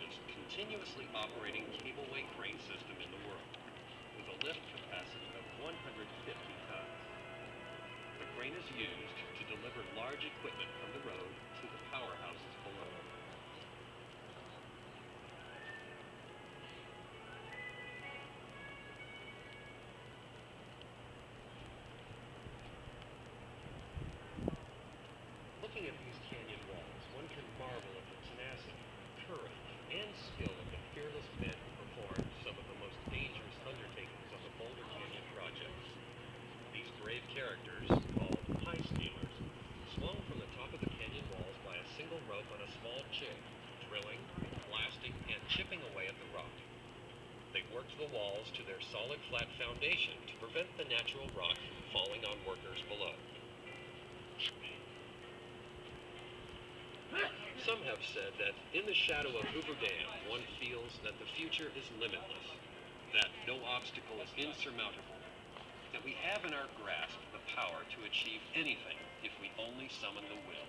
largest continuously operating cableway crane system in the world, with a lift capacity of 150 tons. The crane is used to deliver large equipment from the road to the powerhouses below. Looking at these canyon walls, one can marvel at the tenacity, courage, and skill of the fearless men who performed some of the most dangerous undertakings of the Boulder Canyon project. These brave characters, called high stealers, swung from the top of the canyon walls by a single rope on a small chain, drilling, blasting, and chipping away at the rock. They worked the walls to their solid flat foundation to prevent the natural rock from falling on workers below. Some have said that in the shadow of Hoover Dam, one feels that the future is limitless, that no obstacle is insurmountable, that we have in our grasp the power to achieve anything if we only summon the will.